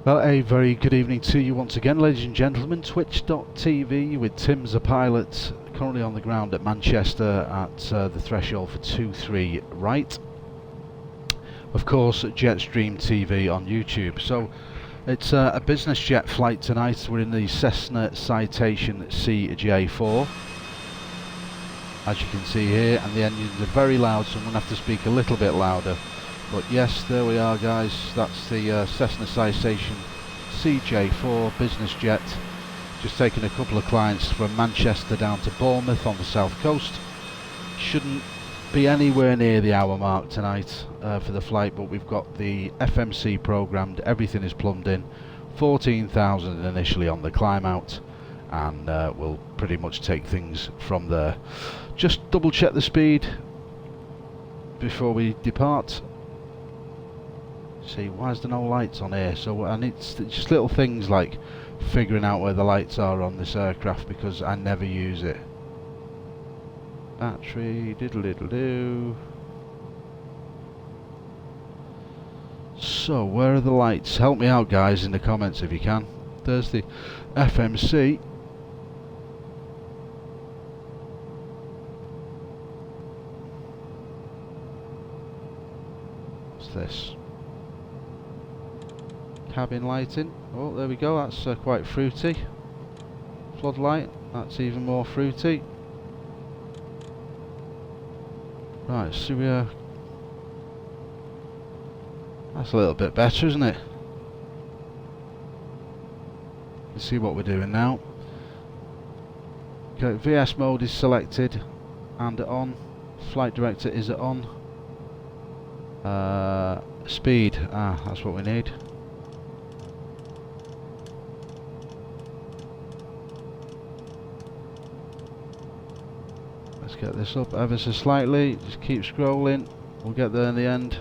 Well, a very good evening to you once again, ladies and gentlemen. Twitch.tv with Tim's a pilot, currently on the ground at Manchester at the threshold for 2-3 right. Of course, Jetstream TV on YouTube. So it's a business jet flight tonight. We're in the Cessna Citation Cj4, as you can see here, and the engines are very loud, so I'm going to have to speak a little bit louder. But yes, there we are, guys. That's the Cessna Citation Cj4 business jet. Just taking a couple of clients from Manchester down to Bournemouth on the south coast. Shouldn't be anywhere near the hour mark tonight for the flight, but we've got the FMC programmed. Everything is plumbed in. 14,000 initially on the climb out, and we'll pretty much take things from there. Just double check the speed before we depart. See, why is there no lights on here? So I need just little things like figuring out where the lights are on this aircraft, because I never use it. Battery, diddle diddle do. So where are the lights? Help me out, guys, in the comments if you can. There's the FMC. What's this? Cabin lighting. Oh, there we go. That's quite fruity. Floodlight. That's even more fruity. Right, so that's a little bit better, isn't it? Let's see what we're doing now. Okay, VS mode is selected and on. Flight director is on. Speed. That's what we need. Let's get this up ever so slightly. Just keep scrolling. We'll get there in the end.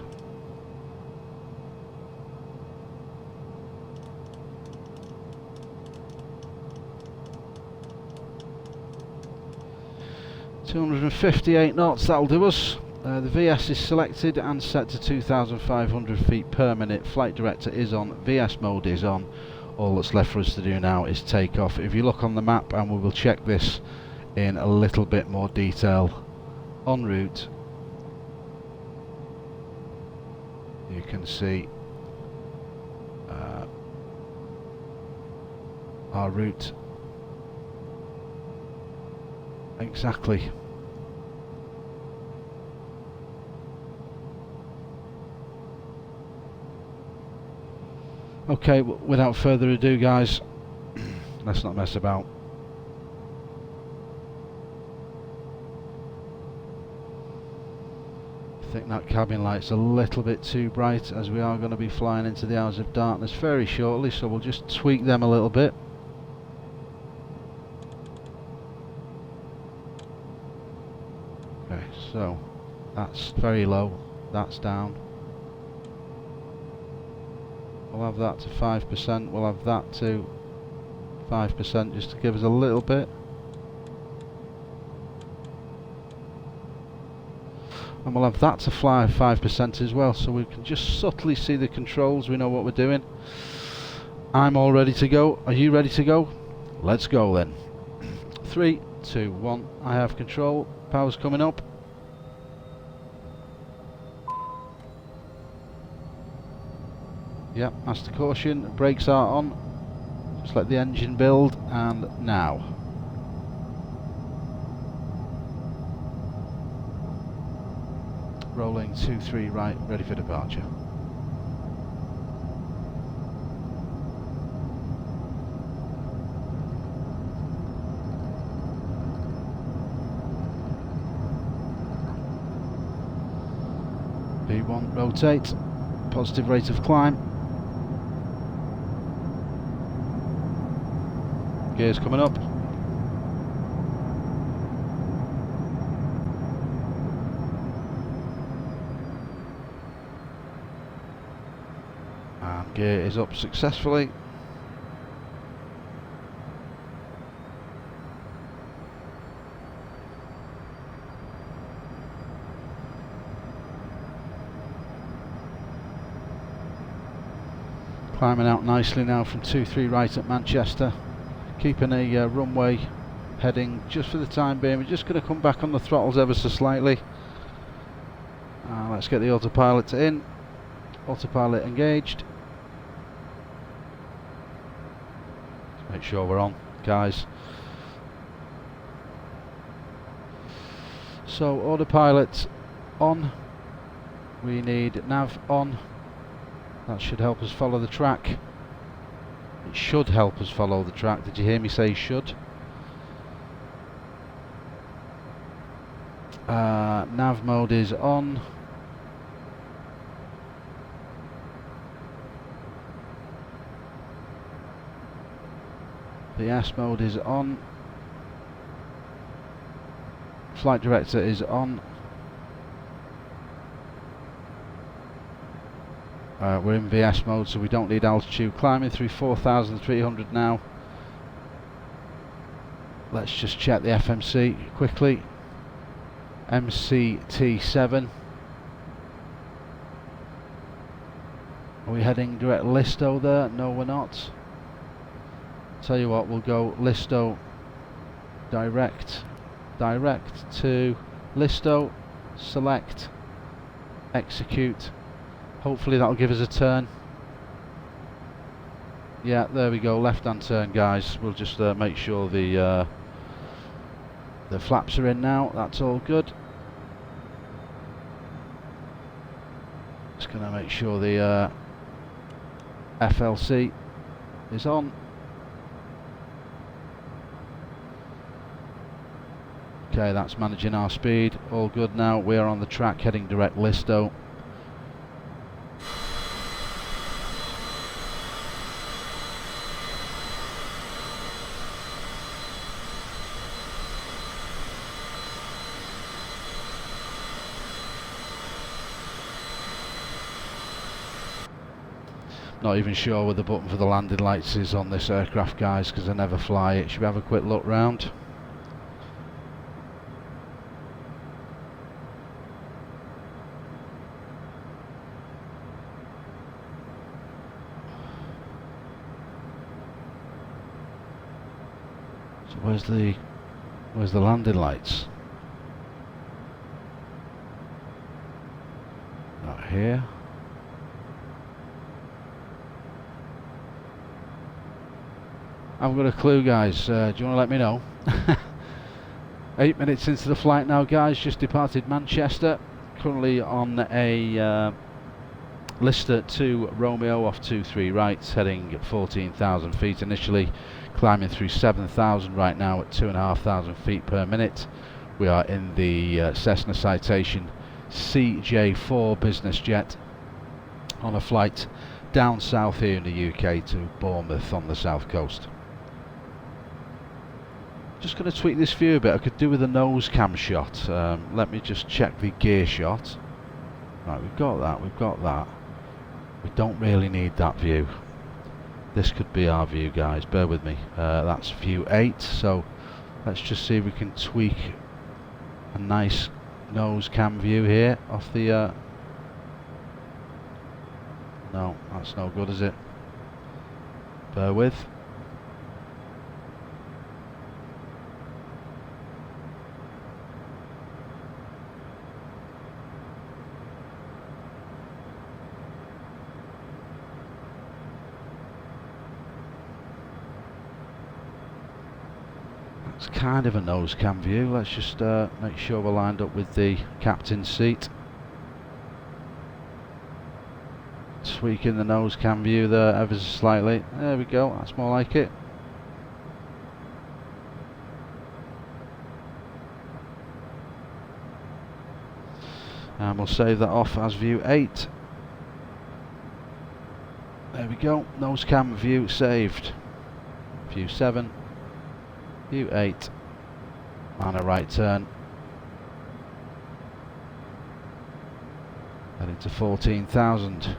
$258 knots, that'll do us. The VS is selected and set to 2,500 feet per minute. Flight director is on. VS mode is on. All that's left for us to do now is take off. If you look on the map, and we will check this in a little bit more detail en route, you can see our route exactly. Okay, without further ado, guys, let's not mess about. I think that cabin light's a little bit too bright, as we are going to be flying into the hours of darkness very shortly, so we'll just tweak them a little bit. Okay, so that's very low, that's down. We'll have that to 5%, we'll have that to 5% just to give us a little bit. And we'll have that to fly 5% as well, so we can just subtly see the controls. We know what we're doing. I'm all ready to go. Are you ready to go? Let's go then. 3, 2, 1. I have control. Power's coming up. Yep, master caution. Brakes are on. Just let the engine build, and now. Rolling 2-3 right, ready for departure. B1 rotate, positive rate of climb. Gears coming up. And gear is up successfully. Climbing out nicely now from 2-3 right at Manchester, keeping a runway heading just for the time being. We're just going to come back on the throttles ever so slightly. Let's get the autopilot in, autopilot engaged. Let's make sure we're on, guys. So autopilot on, we need nav on. That should help us follow the track. It should help us follow the track. Did you hear me say should? Nav mode is on. BS mode is on. Flight director is on. We're in VS mode, so we don't need altitude. Climbing through 4,300 now. Let's just check the FMC quickly. MCT7. Are we heading direct Listo there? No, we're not. Tell you what, we'll go Listo direct to Listo, select, execute. Hopefully that'll give us a turn. Yeah, there we go, left hand turn, guys. We'll just make sure the flaps are in now. That's all good. Just gonna make sure the FLC is on. Okay, that's managing our speed. All good now. We are on the track heading direct Listo. Not even sure where the button for the landing lights is on this aircraft, guys, because I never fly it. Should we have a quick look round? So where's the landing lights? Not here. I haven't got a clue, guys. Do you want to let me know? 8 minutes into the flight now, guys. Just departed Manchester. Currently on a Lister 2 Romeo off 2-3 right, heading at 14,000 feet initially, climbing through 7,000 right now at 2,500 feet per minute. We are in the Cessna Citation Cj4 business jet on a flight down south here in the UK to Bournemouth on the south coast. Just going to tweak this view a bit. I could do with a nose cam shot. Let me just check the gear shot. Right, we've got that. We don't really need that view. This could be our view, guys. Bear with me. That's view 8. So let's just see if we can tweak a nice nose cam view here off the... No, that's no good, is it? Bear with. It's kind of a nose cam view. Let's just make sure we're lined up with the captain's seat. Tweaking the nose cam view there ever so slightly. There we go, that's more like it. And we'll save that off as view 8. There we go, nose cam view saved. View 7. View 8 and a right turn heading to 14,000.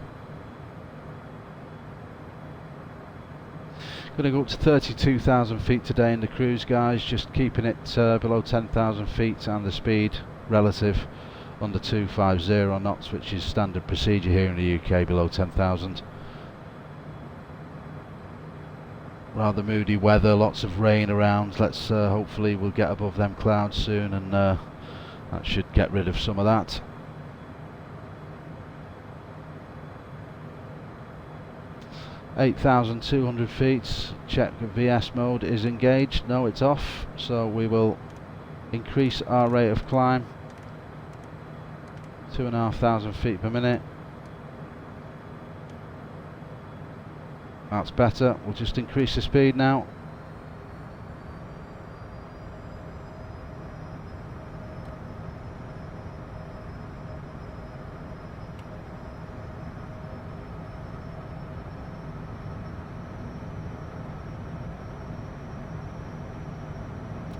Going to go up to 32,000 feet today in the cruise, guys, just keeping it below 10,000 feet and the speed relative under 250 knots, which is standard procedure here in the UK below 10,000. rather moody weather, lots of rain around. Let's hopefully we'll get above them clouds soon, and that should get rid of some of that. (8,200 feet). Check VS mode is engaged. No, it's off, so we will increase our rate of climb. 2,500 feet per minute. That's better. We'll just increase the speed now.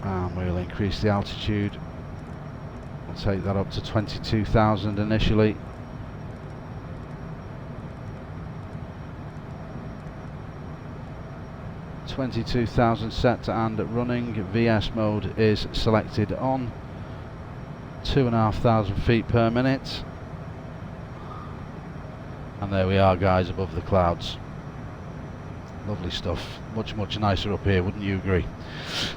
And we'll increase the altitude. We'll take that up to 22,000 initially. (22,000) set and running. VS mode is selected on. 2,500 feet per minute. And there we are, guys, above the clouds. Lovely stuff. Much nicer up here, wouldn't you agree?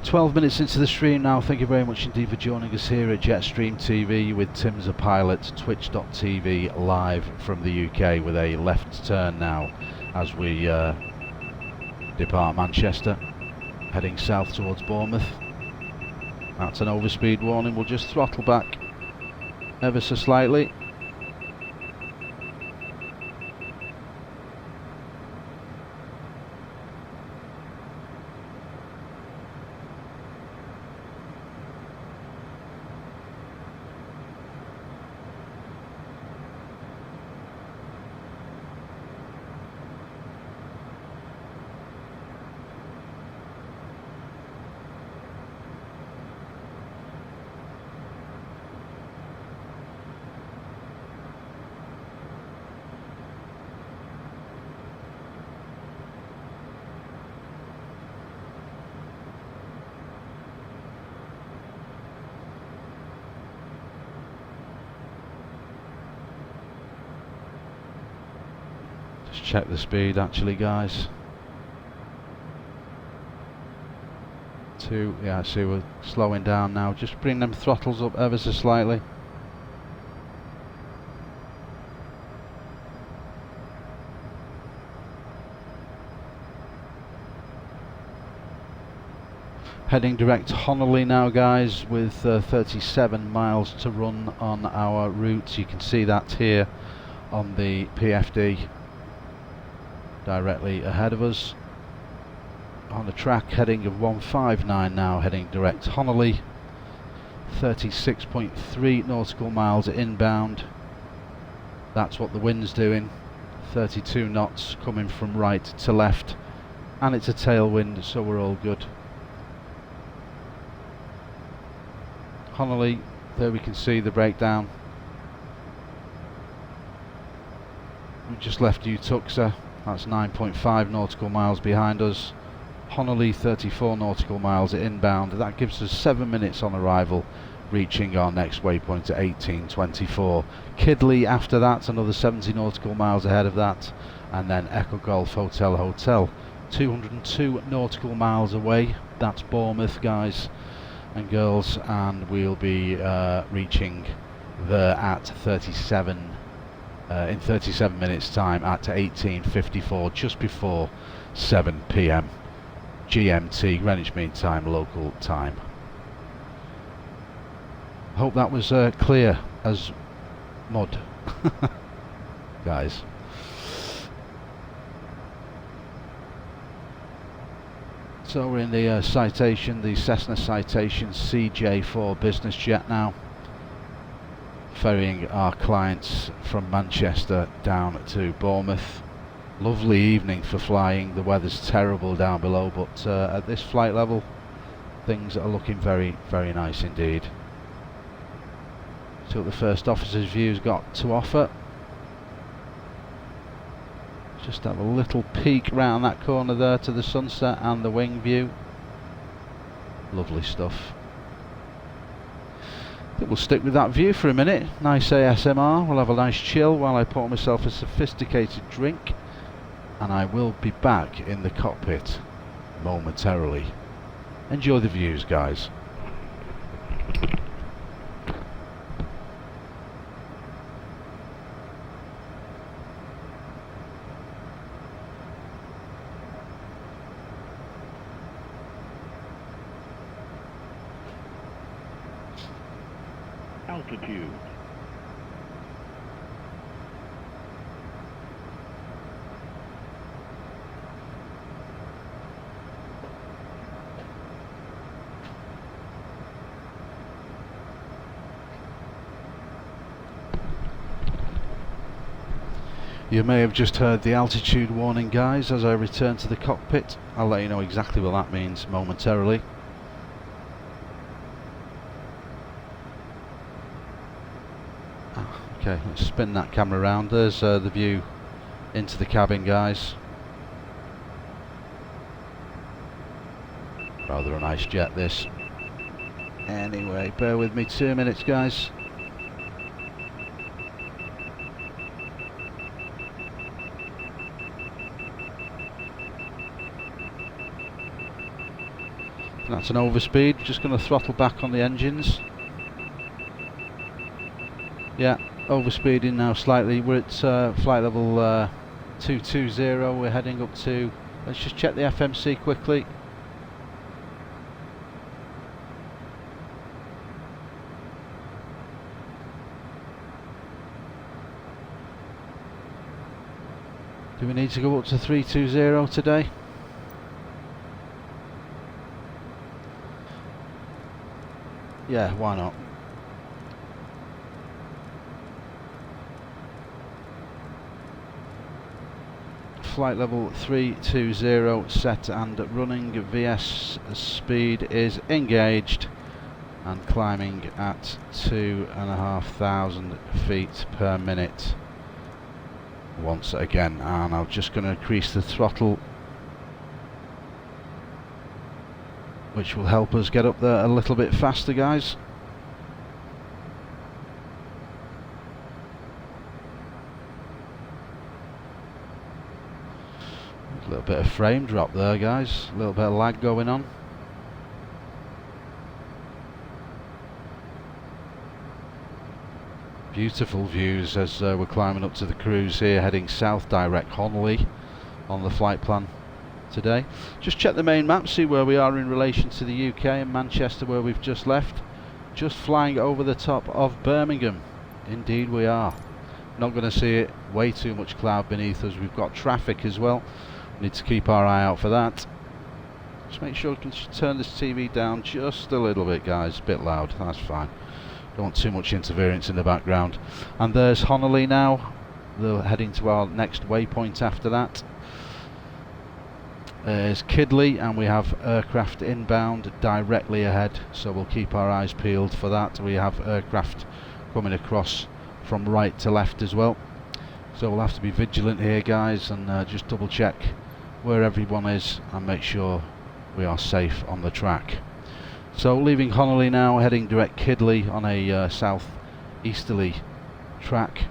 12 minutes into the stream now. Thank you very much indeed for joining us here at Jetstream TV with Tim's a Pilot, twitch.tv, live from the UK, with a left turn now as we depart Manchester, heading south towards Bournemouth. That's an overspeed warning. We'll just throttle back ever so slightly. Just check the speed actually, guys. Yeah, I see we're slowing down now. Just bring them throttles up ever so slightly. Heading direct to Honolulu now, guys, with 37 miles to run on our route. You can see that here on the PFD directly ahead of us. On the track, heading of 159 now, heading direct to Honolulu. 36.3 nautical miles inbound. That's what the wind's doing. 32 knots coming from right to left, and it's a tailwind, so we're all good. Honolulu, there we can see the breakdown. We just left Utuxa, that's 9.5 nautical miles behind us. Honolulu 34 nautical miles inbound. That gives us 7 minutes on arrival, reaching our next waypoint at 18:24. Kidley after that, another 70 nautical miles ahead of that, and then Echo Golf Hotel 202 nautical miles away. That's Bournemouth, guys and girls, and we'll be reaching there at 37 in 37 minutes time at 18:54, just before 7 PM GMT, Greenwich Mean Time, local time. Hope that was clear as mud, guys. So we're in the Citation, the Cessna Citation Cj4 business jet now, ferrying our clients from Manchester down to Bournemouth. Lovely evening for flying. The weather's terrible down below, but at this flight level things are looking very, very nice indeed. See what the first officer's view's got to offer. Just have a little peek round that corner there to the sunset and the wing view. Lovely stuff. I think we'll stick with that view for a minute. Nice ASMR. We'll have a nice chill while I pour myself a sophisticated drink, and I will be back in the cockpit momentarily. Enjoy the views, guys. Altitude. You may have just heard the altitude warning, guys, as I return to the cockpit. I'll let you know exactly what that means momentarily. Okay, let's spin that camera around. There's the view into the cabin, guys. Rather a nice jet, this. Anyway, bear with me 2 minutes, guys. That's an overspeed. Just going to throttle back on the engines. Yeah, overspeeding now slightly. We're at flight level 220. We're heading up to... Let's just check the FMC quickly. Do we need to go up to 320 today? Yeah, why not? Flight level 320 set and running. VS speed is engaged and climbing at 2,500 feet per minute once again, and I'm just going to increase the throttle, which will help us get up there a little bit faster, guys. A little bit of frame drop there, guys. A little bit of lag going on. Beautiful views as we're climbing up to the cruise here, heading south direct Honolulu on the flight plan today. Just check the main map, see where we are in relation to the UK and Manchester, where we've just left. Just flying over the top of Birmingham. Indeed we are. Not going to see it. Way too much cloud beneath us. We've got traffic as well. Need to keep our eye out for that. Just make sure you can turn this TV down just a little bit, guys. A bit loud. That's fine. Don't want too much interference in the background. And there's Honolulu now. They're heading to our next waypoint after that. There's Kidley, and we have aircraft inbound directly ahead, so we'll keep our eyes peeled for that. We have aircraft coming across from right to left as well, so we'll have to be vigilant here, guys, and just double check where everyone is and make sure we are safe on the track. So leaving Honolulu now, heading direct Kidley on a south easterly track.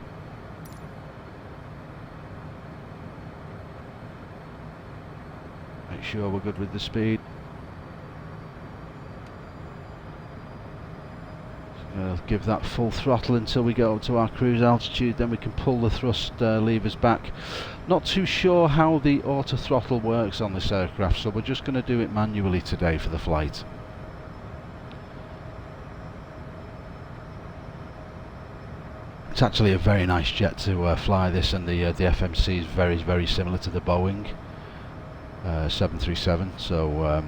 Make sure we're good with the speed. Give that full throttle until we go up to our cruise altitude, then we can pull the thrust levers back. Not too sure how the auto throttle works on this aircraft, so we're just going to do it manually today for the flight. It's actually a very nice jet to fly this, and the FMC is very similar to the Boeing 737, so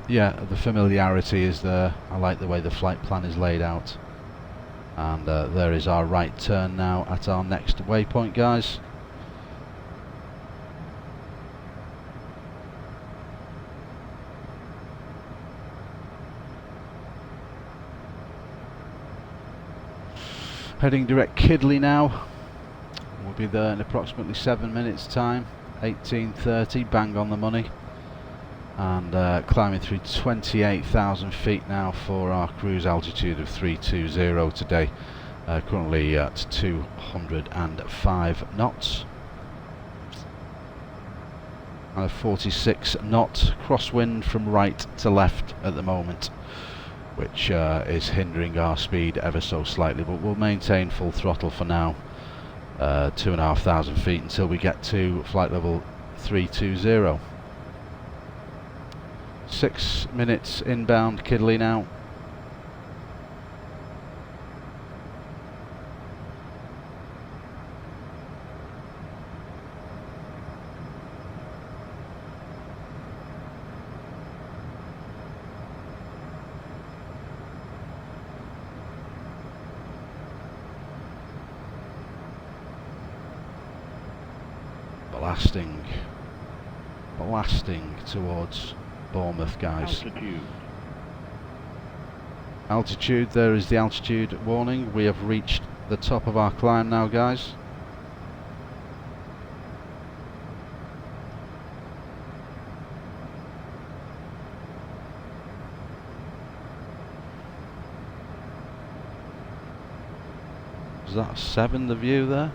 yeah, the familiarity is there. I like the way the flight plan is laid out. And there is our right turn now at our next waypoint, guys. Heading direct Kidley now. We'll be there in approximately 7 minutes time. 18:30, bang on the money. And climbing through 28,000 feet now for our cruise altitude of 320 today. Currently at 205 knots. and a 46 knot, crosswind from right to left at the moment, which is hindering our speed ever so slightly, but we'll maintain full throttle for now, 2,500 feet until we get to flight level 320. 6 minutes inbound Kidley now. Blasting towards Bournemouth, guys. Altitude, there is the altitude warning. We have reached the top of our climb now, guys. Is that 7, the view there?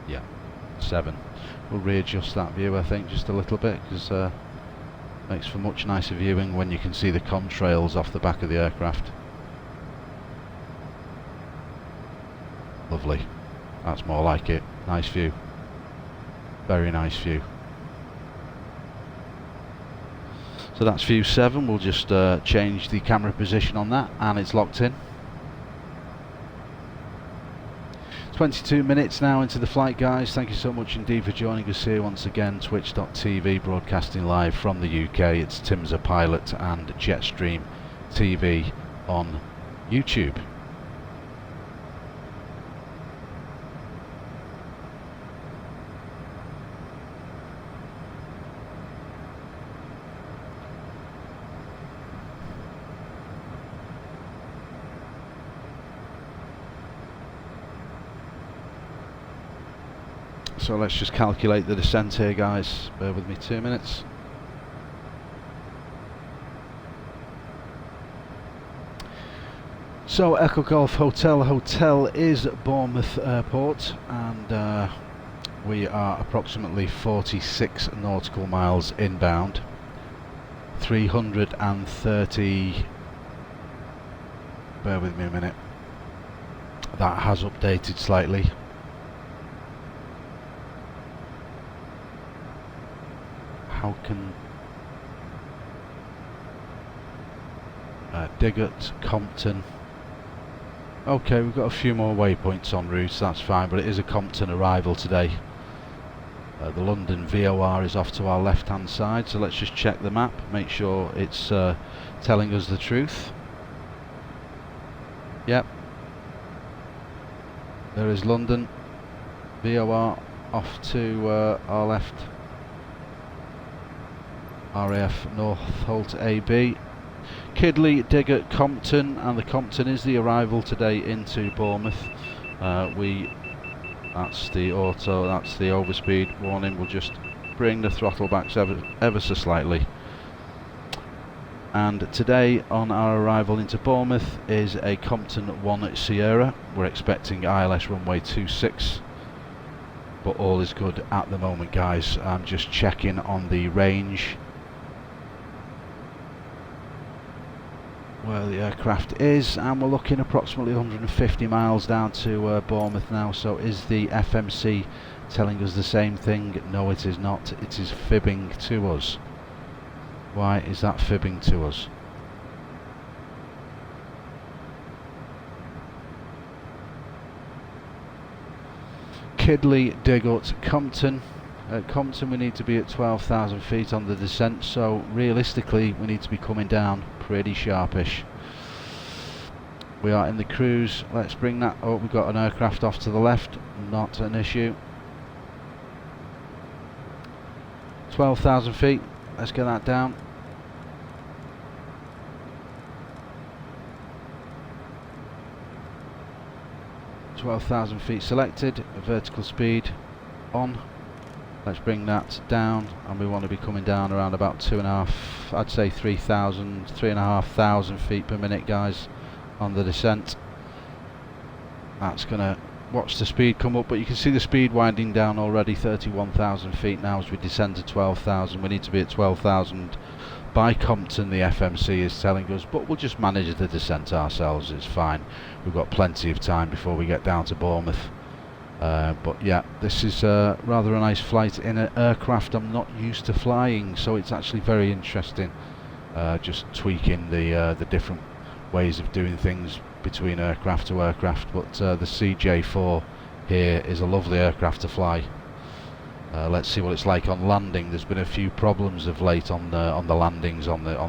Yeah, 7. We'll readjust that view, I think, just a little bit, because makes for much nicer viewing when you can see the contrails off the back of the aircraft. Lovely. That's more like it. Nice view. Very nice view. So that's view 7. We'll just change the camera position on that, and it's locked in. 22 minutes now into the flight, guys. Thank you so much indeed for joining us here once again. Twitch.tv, broadcasting live from the UK. It's Tim's a Pilot and Jetstream TV on YouTube. So let's just calculate the descent here, guys. Bear with me 2 minutes. So Echo Golf Hotel is Bournemouth Airport, and we are approximately 46 nautical miles inbound. 330. Bear with me a minute. That has updated slightly. How can Diggott, Compton. Okay, we've got a few more waypoints en route, so that's fine, but it is a Compton arrival today. The London VOR is off to our left hand side, so let's just check the map, make sure it's telling us the truth. Yep, there is London VOR off to our left. RAF Northolt AB. Kidley, Diggott, Compton, and the Compton is the arrival today into Bournemouth. That's the auto, that's the overspeed warning. We'll just bring the throttle back ever so slightly. And today on our arrival into Bournemouth is a Compton 1 Sierra. We're expecting ILS runway 26, but all is good at the moment, guys. I'm just checking on the range where the aircraft is, and we're looking approximately 150 miles down to Bournemouth now. So is the FMC telling us the same thing? No, it is not. It is fibbing to us. Why is that fibbing to us? Kidley, Diggott, Compton. At Compton we need to be at 12,000 feet on the descent, so realistically we need to be coming down pretty sharpish. We are in the cruise. Let's bring that up. We've got an aircraft off to the left, not an issue. 12,000 feet, let's get that down. (12,000 feet selected, vertical speed on. Let's bring that down, and we want to be coming down around about 2.5, I'd say 3,500 feet per minute, guys, on the descent. That's going to watch the speed come up, but you can see the speed winding down already. 31,000 feet now as we descend to 12,000. We need to be at 12,000 by Compton, the FMC is telling us, but we'll just manage the descent ourselves. It's fine, we've got plenty of time before we get down to Bournemouth. But yeah, this is rather a nice flight in an aircraft I'm not used to flying, so it's actually very interesting, just tweaking the different ways of doing things between aircraft to aircraft. But the Cj4 here is a lovely aircraft to fly. Let's see what it's like on landing. There's been a few problems of late on the landings on the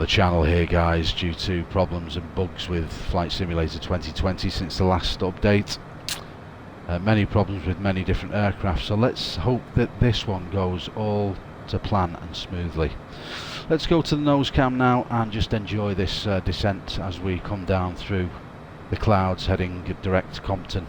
channel here, guys, due to problems and bugs with Flight Simulator 2020 since the last update. Many problems with many different aircraft, so let's hope that this one goes all to plan and smoothly. Let's go to the nose cam now and just enjoy this descent as we come down through the clouds heading direct to Compton.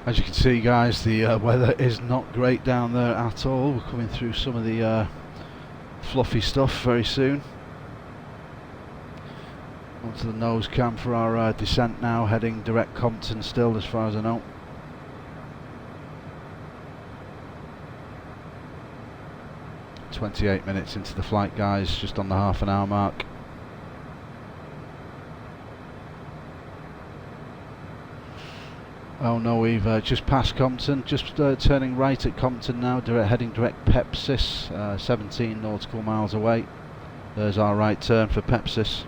As you can see, guys, the weather is not great down there at all. We're coming through some of the fluffy stuff very soon. Onto the nose cam for our descent now, heading direct Compton still, as far as I know. "28 minutes into the flight, guys, just on the half-an-hour mark. Oh no, we've just passed Compton, just turning right at Compton now, heading direct Pepsis, 17 nautical miles away. There's our right turn for Pepsis.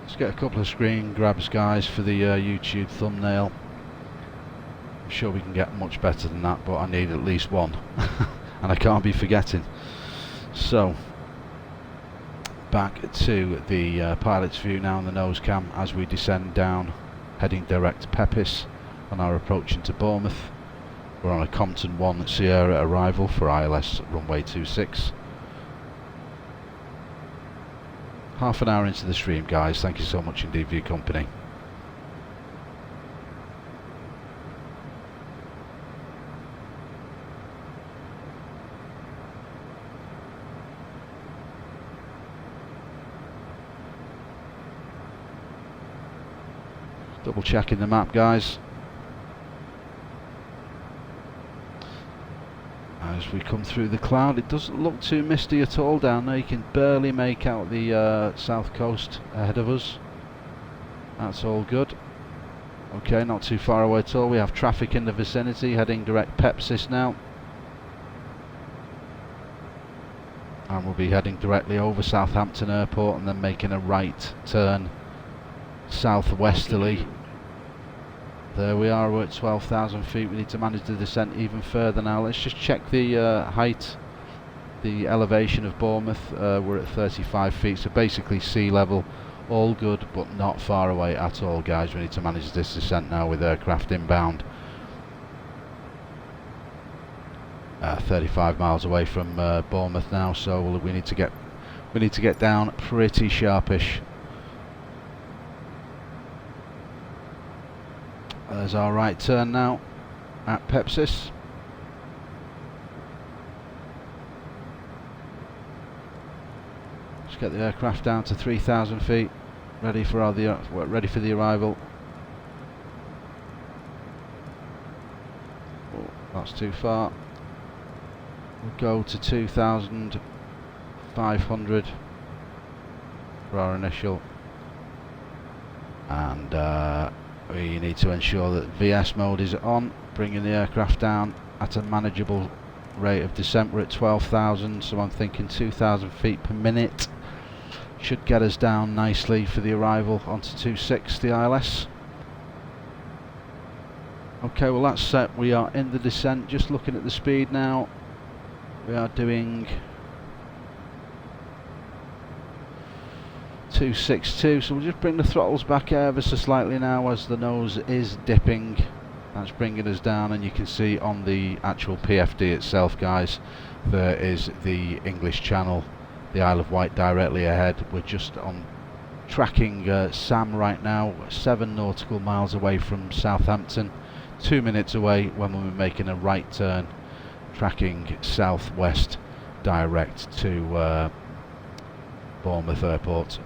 Let's get a couple of screen grabs, guys, for the YouTube thumbnail. I'm sure we can get much better than that, but I need at least one. And I can't be forgetting. So, back to the pilot's view now on the nose cam as we descend down, heading direct to Pepis on our approach into Bournemouth. We're on a Compton 1 Sierra arrival for ILS runway 26. Half an hour into the stream, guys. Thank you so much indeed for your company. Double checking the map, guys. As we come through the cloud, it doesn't look too misty at all down there. You can barely make out the south coast ahead of us. That's all good. Okay, not too far away at all. We have traffic in the vicinity, heading direct Pepsis now. And we'll be heading directly over Southampton Airport and then making a right turn southwesterly. There we are, we're at 12,000 feet. We need to manage the descent even further now. Let's just check the height, the elevation of Bournemouth. We're at 35 feet, so basically sea level. All good, but not far away at all, guys. We need to manage this descent now with aircraft inbound. 35 miles away from Bournemouth now, so we need to get down pretty sharpish. There's our right turn now at Pepsis. Let's get the aircraft down to 3,000 feet. Ready for the arrival. Oh, that's too far. We'll go to 2,500 for our initial, and we need to ensure that VS mode is on, bringing the aircraft down at a manageable rate of descent. We're at 12,000, so I'm thinking 2,000 feet per minute should get us down nicely for the arrival onto 260 ILS. Okay, well that's set. We are in the descent. Just looking at the speed now, we are doing 262, so we'll just bring the throttles back ever so slightly now as the nose is dipping. That's bringing us down, and you can see on the actual PFD itself, guys, there is the English Channel, the Isle of Wight directly ahead. We're just on tracking Sam right now, 7 nautical miles away from Southampton, 2 minutes away when we'll be making a right turn, tracking southwest direct to Bournemouth Airport.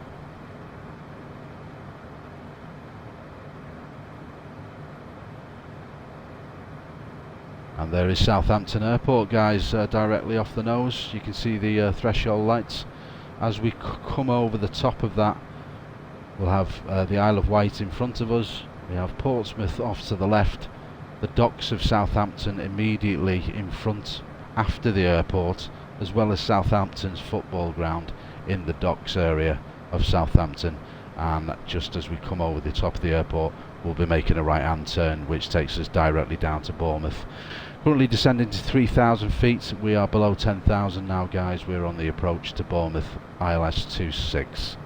And there is Southampton Airport, guys, directly off the nose. You can see the threshold lights. As we come over the top of that, we'll have the Isle of Wight in front of us. We have Portsmouth off to the left, the docks of Southampton immediately in front after the airport, as well as Southampton's football ground in the docks area of Southampton. And just as we come over the top of the airport, we'll be making a right hand turn which takes us directly down to Bournemouth. Currently descending to 3,000 feet. We are below 10,000 now, guys. We're on the approach to Bournemouth ILS 26.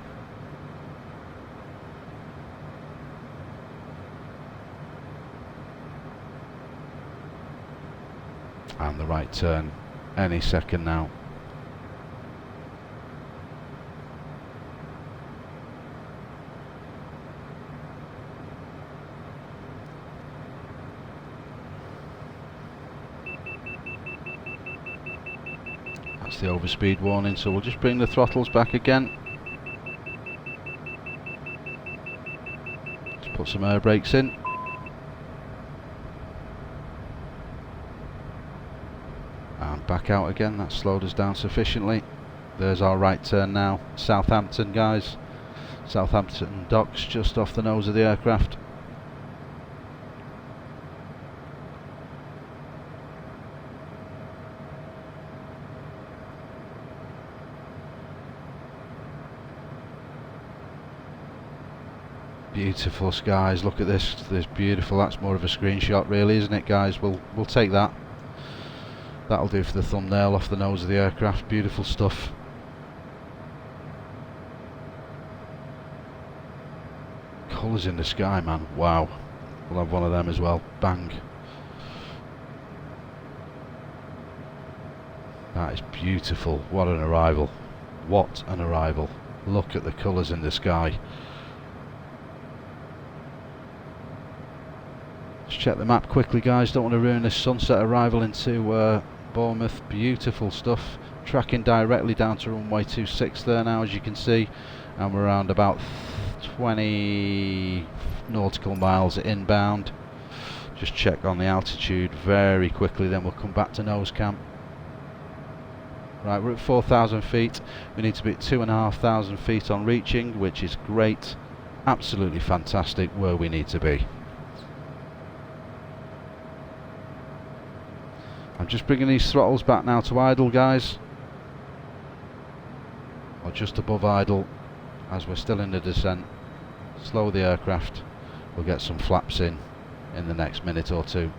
And the right turn any second now. That's the overspeed warning, so we'll just bring the throttles back again. Let's put some air brakes in. And back out again. That slowed us down sufficiently. There's our right turn now. Southampton, guys. Southampton docks just off the nose of the aircraft. Beautiful skies. Look at this. This beautiful. That's more of a screenshot, really, isn't it, guys? We'll take that. That'll do for the thumbnail off the nose of the aircraft. Beautiful stuff. Colours in the sky, man. Wow. We'll have one of them as well. Bang. That is beautiful. What an arrival. What an arrival. Look at the colours in the sky. Let's check the map quickly, guys. Don't want to ruin this sunset arrival into Bournemouth. Beautiful stuff. Tracking directly down to runway 26 there now, as you can see, and we're around about 20 nautical miles inbound. Just check on the altitude very quickly, then we'll come back to nose cam. Right, we're at 4,000 feet. We need to be at 2,500 feet on reaching, which is great. absolutely fantastic where we need to be. I'm just bringing these throttles back now to idle, guys, or just above idle, as we're still in the descent. Slow the aircraft, we'll get some flaps in the next minute or two.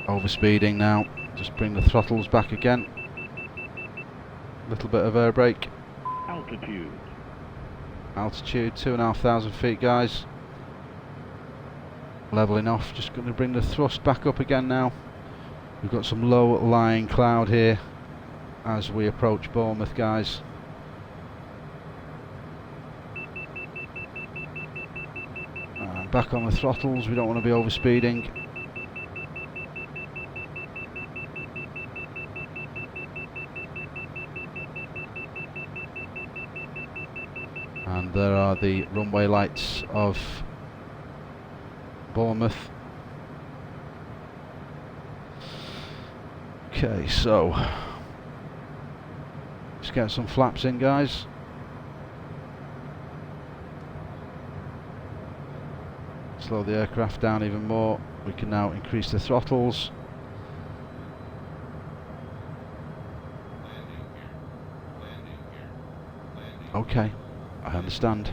Overspeeding now, just bring the throttles back again. Little bit of air brake. Altitude 2,500 feet, guys. Leveling off, just going to bring the thrust back up again now. We've got some low lying cloud here as we approach Bournemouth, guys. And back on the throttles, we don't want to be overspeeding. And there are the runway lights of Bournemouth. Okay, so let's get some flaps in, guys. Slow the aircraft down even more. We can now increase the throttles. Okay, I understand.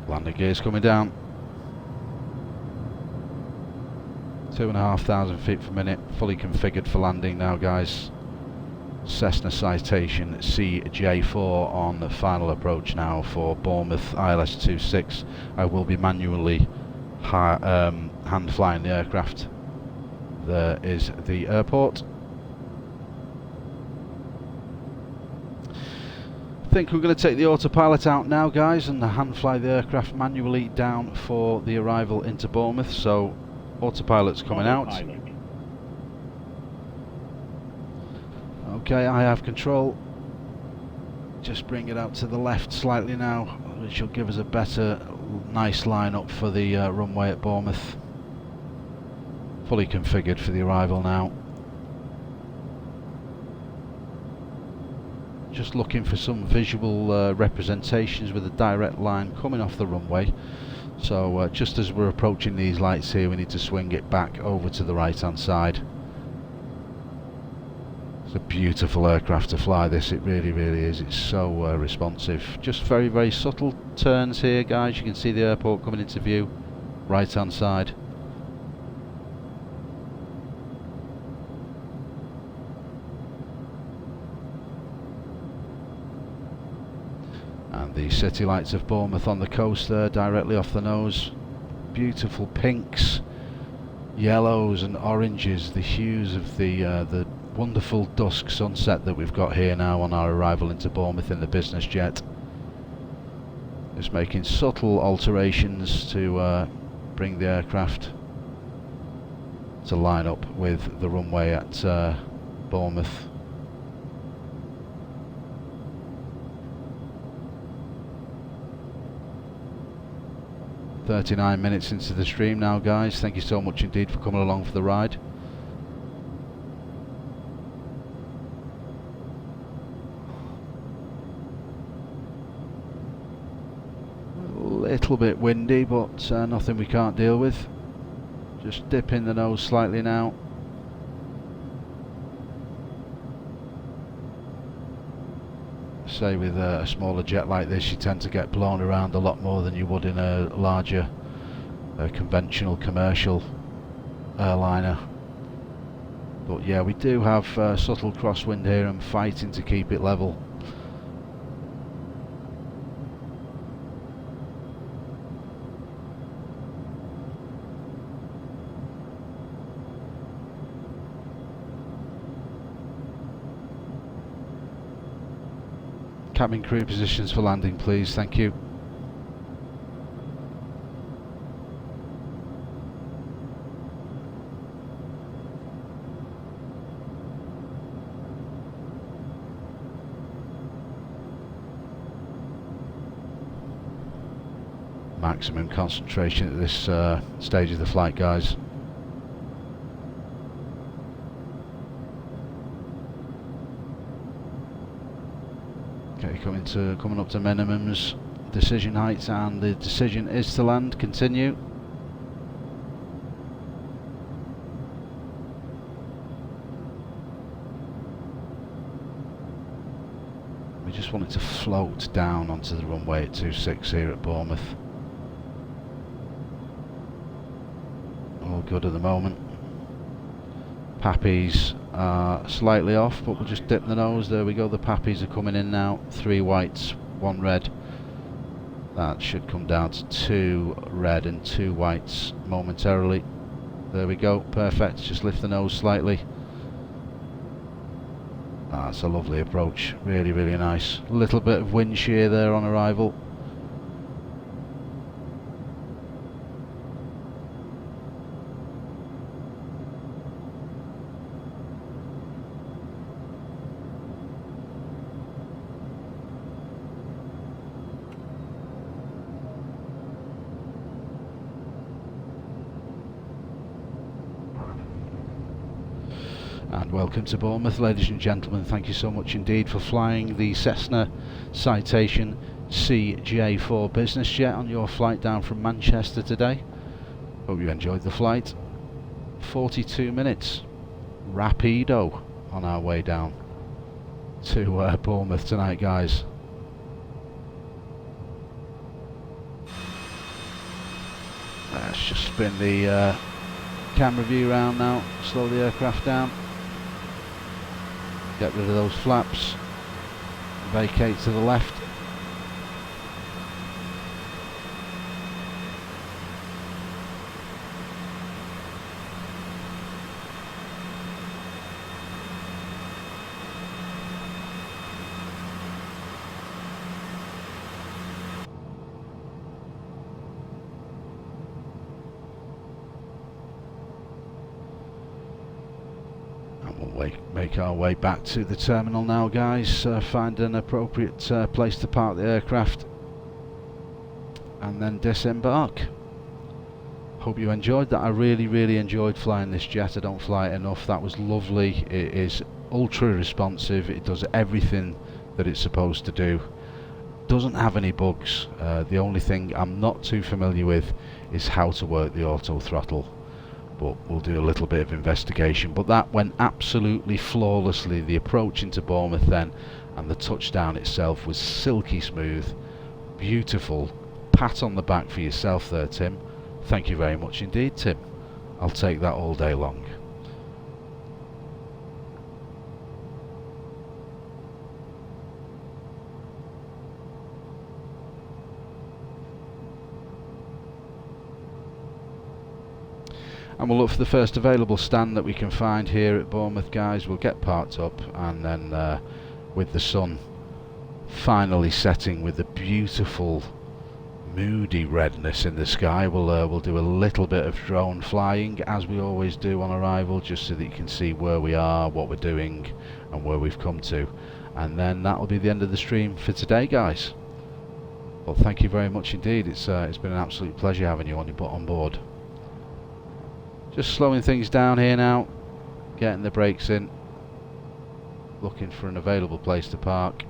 Landing gears coming down. 2,500 feet per minute, fully configured for landing now, guys. Cessna Citation Cj4 on the final approach now for Bournemouth ILS 26. I will be manually hand flying the aircraft. There is the airport. I think we're going to take the autopilot out now, guys, and hand fly the aircraft manually down for the arrival into Bournemouth. So autopilot's coming out. Okay, I have control. Just bring it out to the left slightly now, which will give us a better, nice line up for the runway at Bournemouth. Fully configured for the arrival now. Just looking for some visual representations with a direct line coming off the runway. So just as we're approaching these lights here, we need to swing it back over to the right hand side. It's a beautiful aircraft to fly, this, it really is. It's so responsive. Just very, very subtle turns here, guys. You can see the airport coming into view, right hand side. And the city lights of Bournemouth on the coast there, directly off the nose. Beautiful pinks, yellows and oranges, the hues of the wonderful dusk sunset that we've got here now on our arrival into Bournemouth in the business jet. Just making subtle alterations to bring the aircraft to line up with the runway at Bournemouth. "39 minutes into the stream now, guys. Thank you so much indeed for coming along for the ride. A little bit windy, but nothing we can't deal with. Just dipping the nose slightly now. Say with a smaller jet like this, you tend to get blown around a lot more than you would in a larger conventional commercial airliner. But yeah, we do have subtle crosswind here and fighting to keep it level. Cabin crew positions for landing, please. Thank you. maximum concentration at this stage of the flight, guys. Okay, coming up to minimums, decision heights, and the decision is to land. Continue. We just want it to float down onto the runway at 26 here at Bournemouth. All good at the moment. Pappies are slightly off, but we'll just dip the nose. There we go, the pappies are coming in now. 3 whites, 1 red. That should come down to 2 red and 2 whites momentarily. There we go, perfect. Just lift the nose slightly. That's a lovely approach, really, really nice. A little bit of wind shear there on arrival. And welcome to Bournemouth, ladies and gentlemen. Thank you so much indeed for flying the Cessna Citation Cj4 business jet on your flight down from Manchester today. Hope you enjoyed the flight. 42 minutes, rapido, on our way down to Bournemouth tonight, guys. Let's just spin the camera view round now, slow the aircraft down. Get rid of those flaps, vacate to the left. Make our way back to the terminal now, guys. Find an appropriate place to park the aircraft and then disembark. Hope you enjoyed that. I really enjoyed flying this jet. I don't fly it enough. That was lovely. It is ultra responsive. It does everything that it's supposed to do. Doesn't have any bugs. The only thing I'm not too familiar with is how to work the auto throttle, but we'll do a little bit of investigation. But that went absolutely flawlessly. The approach into Bournemouth then, and the touchdown itself was silky smooth, beautiful. Pat on the back for yourself there, Tim. Thank you very much indeed, Tim. I'll take that all day long. And we'll look for the first available stand that we can find here at Bournemouth, guys. We'll get parked up, and then with the sun finally setting with the beautiful moody redness in the sky, we'll do a little bit of drone flying, as we always do on arrival, just so that you can see where we are, what we're doing, and where we've come to. And then that'll be the end of the stream for today, guys. Well, thank you very much indeed. It's been an absolute pleasure having you on board. Just slowing things down here now, getting the brakes in, looking for an available place to park.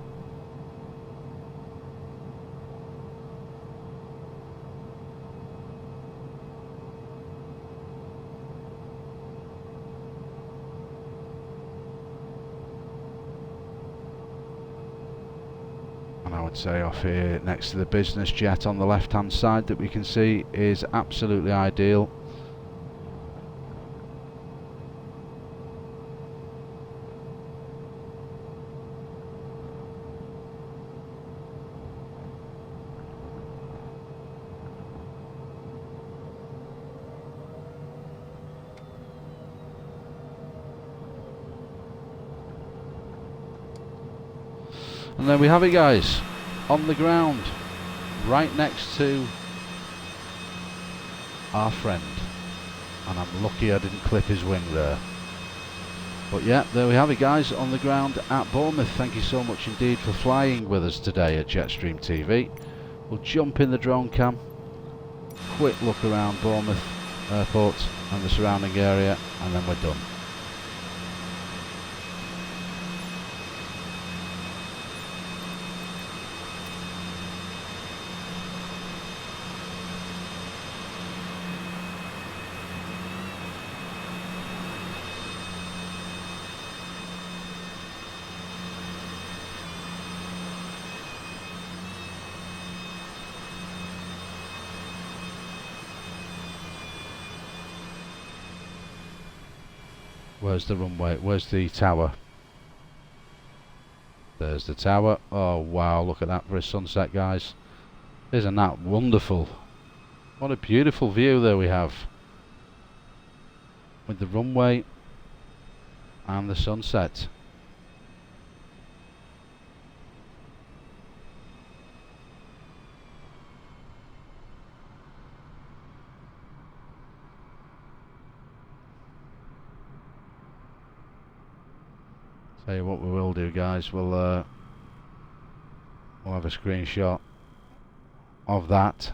And I would say off here next to the business jet on the left hand side that we can see is absolutely ideal. And there we have it, guys, on the ground, right next to our friend. And I'm lucky I didn't clip his wing there. But yeah, there we have it, guys, on the ground at Bournemouth. Thank you so much indeed for flying with us today at Jetstream TV. We'll jump in the drone cam, quick look around Bournemouth Airport and the surrounding area, and then we're done. Where's the runway? Where's the tower? There's the tower. Oh wow, look at that for a sunset, guys. Isn't that wonderful? What a beautiful view there we have, with the runway and the sunset. Tell you what we will do, guys, we'll have a screenshot of that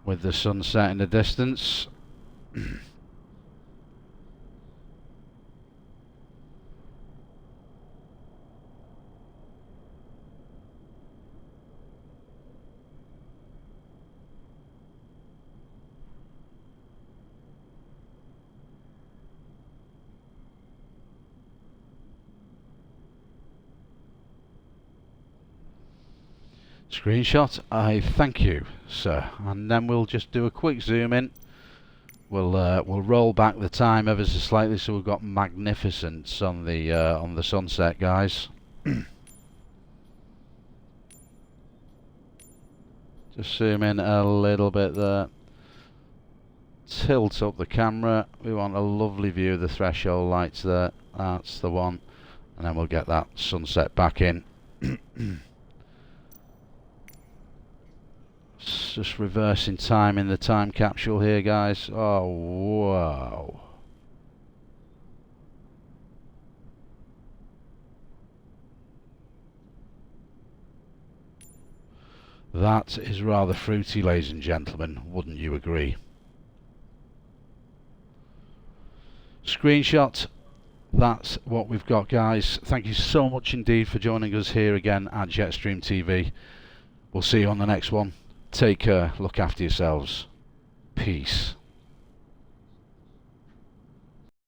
with the sunset in the distance. Screenshot, I thank you, sir. And then we'll just do a quick zoom in. We'll roll back the time ever so slightly, so we've got magnificence on the sunset, guys. Just zoom in a little bit there. Tilt up the camera. We want a lovely view of the threshold lights there. That's the one. And then we'll get that sunset back in. Just reversing time in the time capsule here, guys. Oh wow, that is rather fruity, ladies and gentlemen, wouldn't you agree? Screenshot, that's what we've got, guys. Thank you so much indeed for joining us here again at Jetstream TV. We'll see you on the next one. Take care, look after yourselves. Peace.